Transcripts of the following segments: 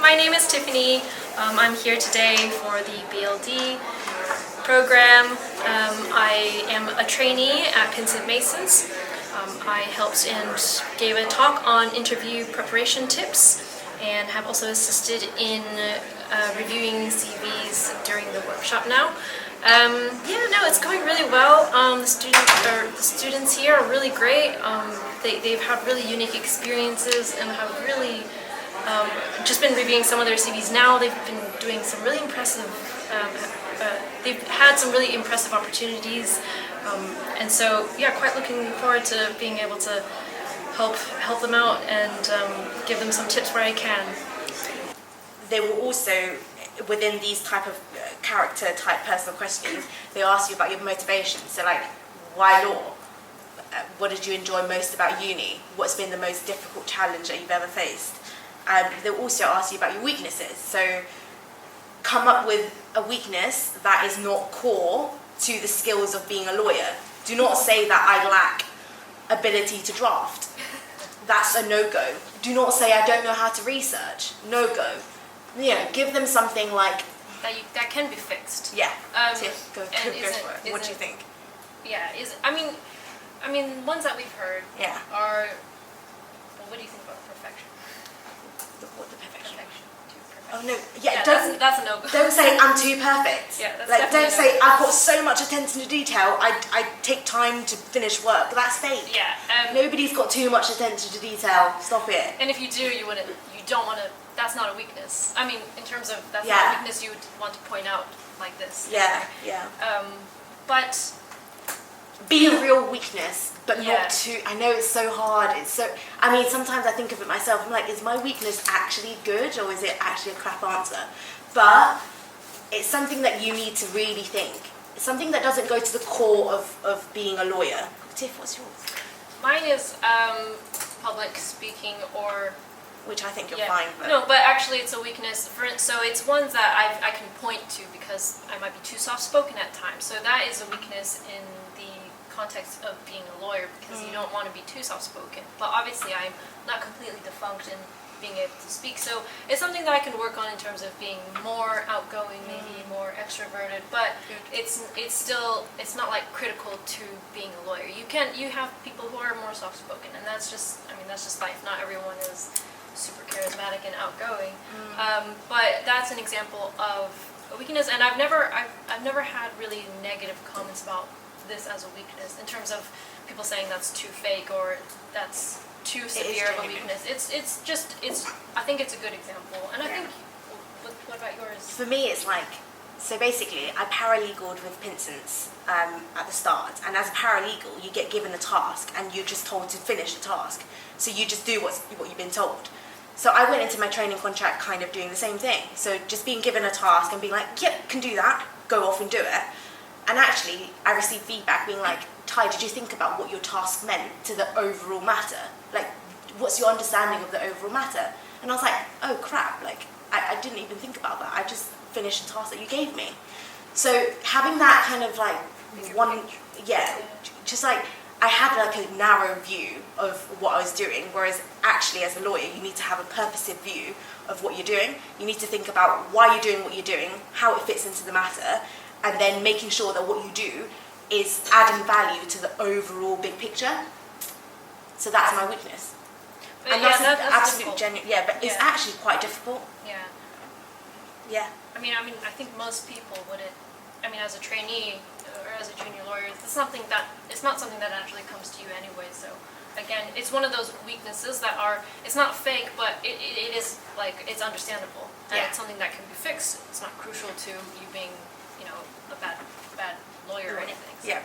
My name is Tiffany. I'm here today for the BLD program. I am a trainee at Pinsent Masons. I helped and gave a talk on interview preparation tips and have also assisted in reviewing CVs during the workshop now. It's going really well. The students here are really great. They've had really unique experiences and have really just been reviewing some of their CVs now. They've been doing some really impressive, they've had some really impressive opportunities. And so, quite looking forward to being able to help them out and give them some tips where I can. They will also, within these type of character type personal questions, they ask you about your motivation. So like, why law? What did you enjoy most about uni? What's been the most difficult challenge that you've ever faced? They'll also ask you about your weaknesses. So come up with a weakness that is not core to the skills of being a lawyer. Do not say that I lack ability to draft. That's a no-go. Do not say I don't know how to research. No-go. Give them something like that can be fixed. Yeah. Go for it. What do you think? Yeah. I mean, ones that we've heard are. Well, what do you think about perfection? What the perfection? Too perfect. Oh no. That's a no. Don't say I'm too perfect. Yeah. That's don't say I've got so much attention to detail. I take time to finish work. That's fake. Yeah. Nobody's got too much attention to detail. Stop it. And if you do, you don't want to. That's not a weakness. I mean, in terms of that's not a weakness you would want to point out like this. Yeah. But be a real weakness, but not too. I know it's so hard. Sometimes I think of it myself. I'm like, is my weakness actually good, or is it actually a crap answer? But it's something that you need to really think. It's something that doesn't go to the core of being a lawyer. Tiff, what's yours? Mine is public speaking or. Which I think you're fine with. No, but actually it's a weakness. So it's ones that I can point to because I might be too soft-spoken at times. So that is a weakness in the context of being a lawyer because you don't want to be too soft-spoken. But obviously I'm not completely defunct in being able to speak. So it's something that I can work on in terms of being more outgoing, maybe more extroverted. But it's not like critical to being a lawyer. You have people who are more soft-spoken, and that's just life. Not everyone is super charismatic and outgoing, but that's an example of a weakness. And I've never had really negative comments about this as a weakness in terms of people saying that's too fake or that's too severe of a weakness. I think it's a good example. And I think, what about yours? For me, it's like, so basically, I paralegaled with Pinsent's at the start, and as a paralegal, you get given a task, and you're just told to finish the task. So you just do what you've been told. So I went into my training contract kind of doing the same thing. So just being given a task and being like, yep, can do that, go off and do it. And actually, I received feedback being like, Ty, did you think about what your task meant to the overall matter? Like, what's your understanding of the overall matter? And I was like, oh crap, like, I didn't even think about that. I just finished the task that you gave me. So having that kind of like just like, I had like a narrow view of what I was doing, whereas actually as a lawyer, you need to have a purposive view of what you're doing. You need to think about why you're doing what you're doing, how it fits into the matter, and then making sure that what you do is adding value to the overall big picture. So that's my weakness. But and that's absolute genuine. Yeah, but it's actually quite difficult. Yeah. Yeah. I mean, I think most people wouldn't. As a trainee or as a junior lawyer, it's not something that actually comes to you anyway. So again, it's one of those weaknesses that it's not fake, but it is like, it's understandable, and it's something that can be fixed. It's not crucial to you being, a bad lawyer or anything. So,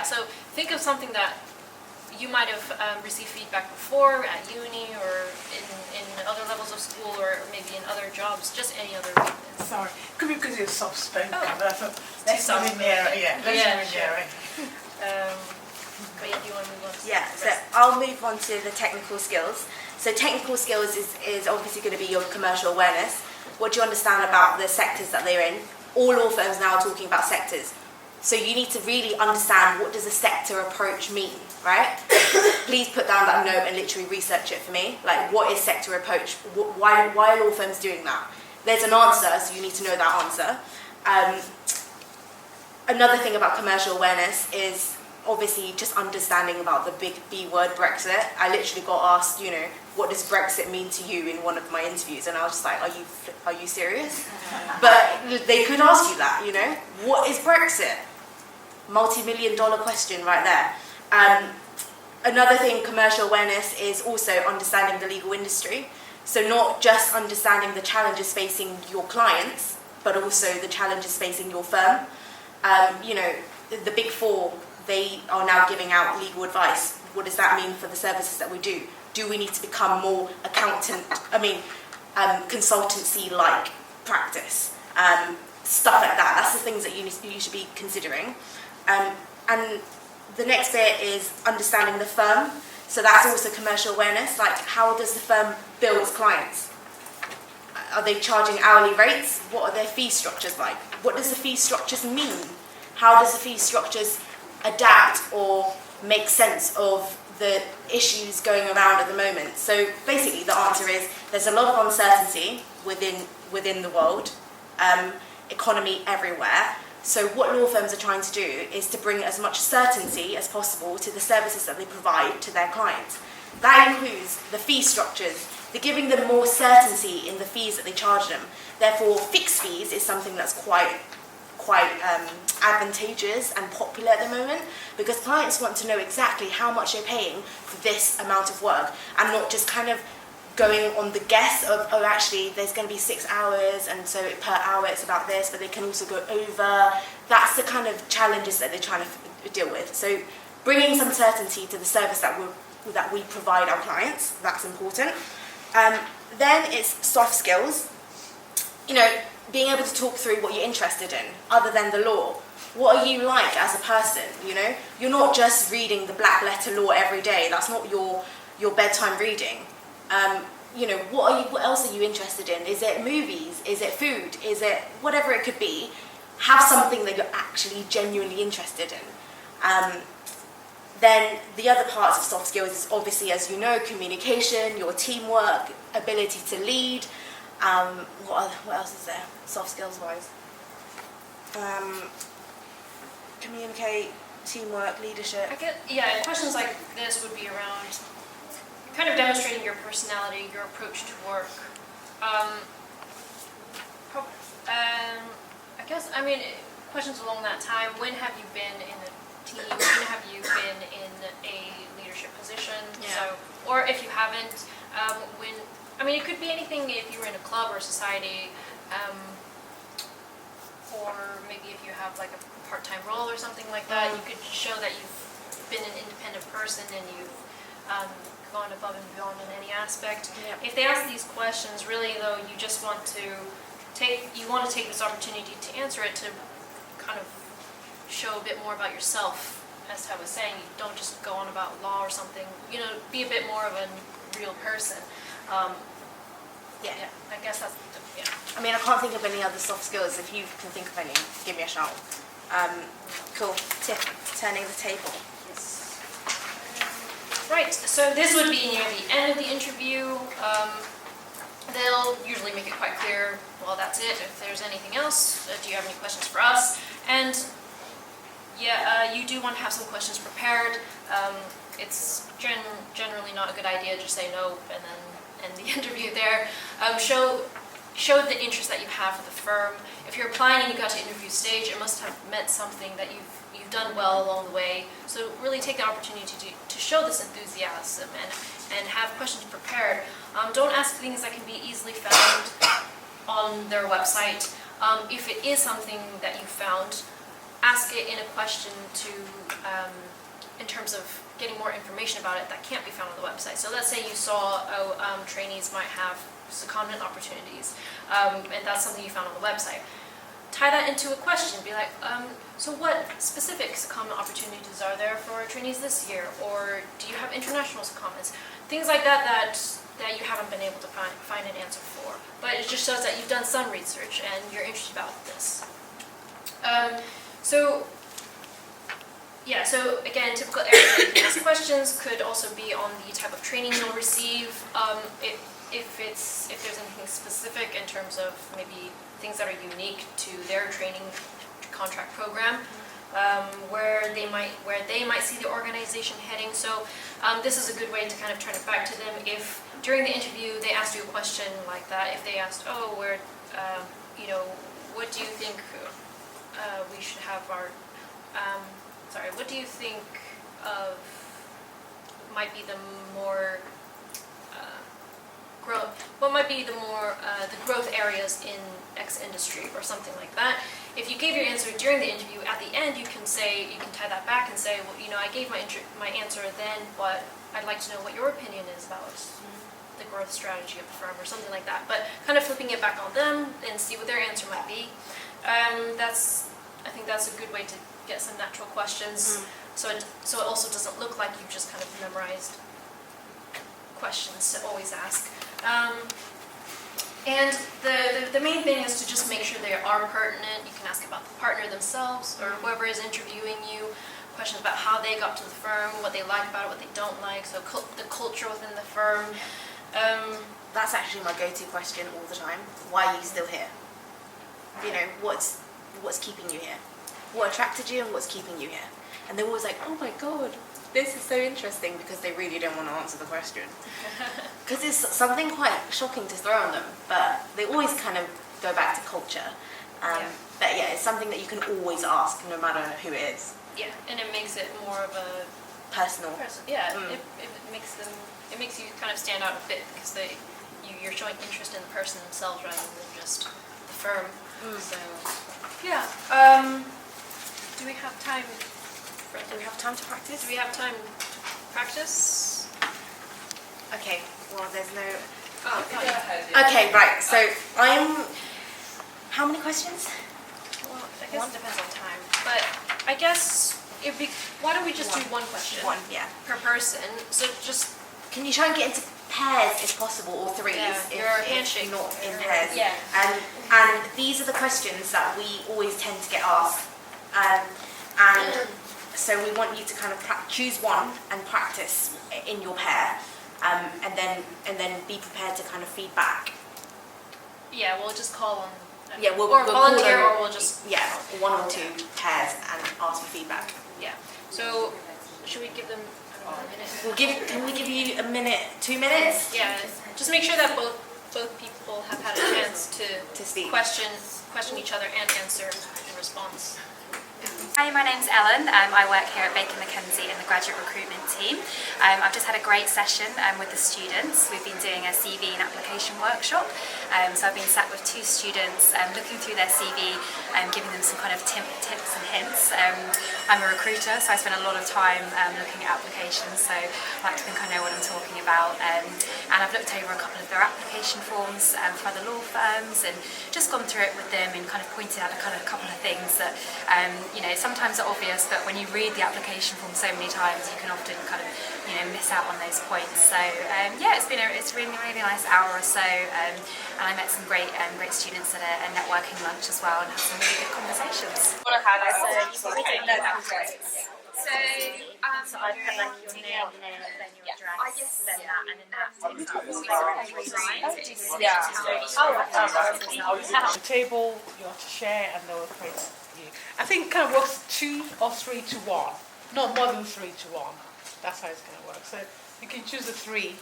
so think of something that you might have received feedback before at uni or in other levels of school or maybe in other jobs, just any other weakness. Sorry, could be because you're soft-spoken. Oh. But I thought, let's move in the area. Let's move in the area. But do you want to move on to so I'll move on to the technical skills. So technical skills is obviously going to be your commercial awareness. What do you understand about the sectors that they're in? All law firms now are talking about sectors. So you need to really understand, what does a sector approach mean, right? Please put down that note and literally research it for me. Like, what is sector approach? Why are law firms doing that? There's an answer, so you need to know that answer. Another thing about commercial awareness is obviously just understanding about the big B word, Brexit. I literally got asked, what does Brexit mean to you in one of my interviews, and I was just like, are you serious? But they could ask you that, what is Brexit? Multi-million-dollar question right there. Another thing, commercial awareness, is also understanding the legal industry. So not just understanding the challenges facing your clients, but also the challenges facing your firm. The Big Four, they are now giving out legal advice. What does that mean for the services that we do? Do we need to become more consultancy-like practice? Stuff like that. That's the things that you should be considering. And the next bit is understanding the firm. So that's also commercial awareness. Like, how does the firm bill its clients? Are they charging hourly rates? What are their fee structures like? What does the fee structures mean? How does the fee structures adapt or make sense of the issues going around at the moment? So basically the answer is, there's a lot of uncertainty within the world, economy everywhere. So what law firms are trying to do is to bring as much certainty as possible to the services that they provide to their clients. That includes the fee structures. They're giving them more certainty in the fees that they charge them. Therefore, fixed fees is something that's quite advantageous and popular at the moment, because clients want to know exactly how much they're paying for this amount of work, and not just kind of going on the guess of, actually there's going to be 6 hours, and so per hour it's about this, but they can also go over. That's the kind of challenges that they're trying to deal with. So bringing some certainty to the service that we provide our clients, that's important. Then it's soft skills. Being able to talk through what you're interested in, other than the law. What are you like as a person, You're not just reading the black letter law every day. That's not your bedtime reading. What else are you interested in? Is it movies? Is it food? Is it whatever it could be? Have something that you're actually genuinely interested in. Then the other parts of soft skills is obviously, as you know, communication, your teamwork, ability to lead. What else is there, soft skills wise? Communicate, teamwork, leadership. Questions like this would be around kind of demonstrating your personality, your approach to work. Questions along that time. When have you been in a team? When have you been in a leadership position? Yeah. Or if you haven't, it could be anything. If you were in a club or a society, or maybe if you have like a part-time role or something like that, you could show that you've been an independent person and you've gone above and beyond in any aspect. Yeah. If they ask these questions, really though, you just want to take this opportunity to answer it, to kind of show a bit more about yourself. As I was saying, you don't just go on about law or something. Be a bit more of a real person. I guess that's I can't think of any other soft skills. If you can think of any, give me a shout. Cool. Tip, turning the table. Yes. Right, so this would be near the end of the interview. They'll usually make it quite clear, well, that's it. If there's anything else, do you have any questions for us? And you do want to have some questions prepared. It's generally not a good idea to just say no and then end the interview there. Show the interest that you have for the firm. If you're applying and you got to interview stage, it must have meant something that you've done well along the way. So really take the opportunity to show this enthusiasm and have questions prepared. Don't ask things that can be easily found on their website. If it is something that you found, ask it in a question in terms of getting more information about it that can't be found on the website. So let's say you saw trainees might have secondment opportunities, and that's something you found on the website. Tie that into a question. Be like, so what specific secondment opportunities are there for trainees this year? Or do you have international secondments? Things like that you haven't been able to find an answer for. But it just shows that you've done some research and you're interested about this. So Yeah, so again, typical areas that you can ask questions could also be on the type of training you'll receive. If there's anything specific in terms of maybe things that are unique to their training contract program, where they might see the organization heading. So this is a good way to kind of turn it back to them. If during the interview they asked you a question like that, if they asked, oh, what do you think we should have our what do you think of might be the more what might be the growth areas in X industry or something like that. If you gave your answer during the interview, at the end you can tie that back and say, well, I gave my answer then, but I'd like to know what your opinion is about the growth strategy of the firm or something like that. But kind of flipping it back on them and see what their answer might be. I think that's a good way to get some natural questions. So it also doesn't look like you've just kind of memorized questions to always ask. And the main thing is to just make sure they are pertinent. You can ask about the partner themselves or whoever is interviewing you, questions about how they got to the firm, what they like about it, what they don't like, so the culture within the firm. That's actually my go-to question all the time. Why are you still here? What's keeping you here? What attracted you and what's keeping you here? And they're always like, oh my god, this is so interesting, because they really don't want to answer the question. Because it's something quite shocking to throw on them, but they always kind of go back to culture. But yeah, it's something that you can always ask, no matter who it is. Yeah, and it makes it more of a personal. Yeah, it makes you kind of stand out a bit, because you're showing interest in the person themselves rather than just the firm. So yeah. Do we have time to practice? Do we have time to practice? Okay, well, there's no... Oh, okay, right, so how many questions? Well, I guess it depends on time. But I guess why don't we just do one question? One, yeah. Per person. So just... Can you try and get into pairs if possible, or threes? Yeah, your handshake. Not in pairs. Yeah. And these are the questions that we always tend to get asked. And so we want you to kind of choose one and practice in your pair, and then be prepared to kind of feed back. Yeah, we'll just call on. We'll volunteer, or we'll just one or two pairs and ask for feedback. Yeah. So should we give them a minute? Can we give you a minute, 2 minutes? Yeah. Just make sure that both people have had a chance to speak, question each other and answer in response. Hi, my name's Ellen. I work here at Baker McKenzie in the graduate recruitment team. I've just had a great session with the students. We've been doing a CV and application workshop. So I've been sat with 2 students looking through their CV and giving them some kind of tips and hints. I'm a recruiter, so I spend a lot of time looking at applications, so I like to think I know what I'm talking about. And I've looked over a couple of their application forms for other law firms and just gone through it with them and kind of pointed out a couple of things that sometimes are obvious, but when you read the application form so many times, you can often kind of miss out on those points. So it's been it's been a really nice hour or so, and I met some great students at a networking lunch as well, and had some really good conversations. So I put like your name and then your address, then that, and then that takes up The table you have to share, and they will create you. I think it kind of works 2 or 3 to 1, not more than 3 to 1. That's how it's going to work. So you can choose the 3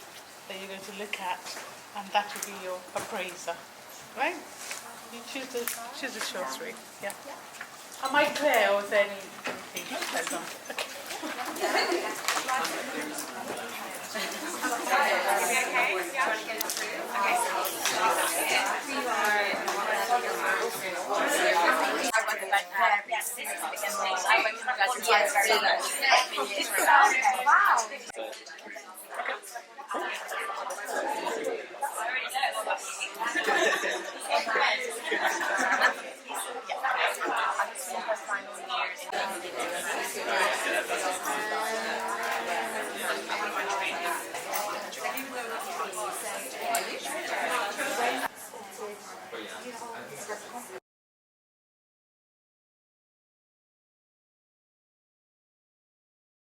that you're going to look at, and that will be your appraiser, right? You choose the 2 or 3. Yeah. Am I clear, or is there anything that's not? Okay.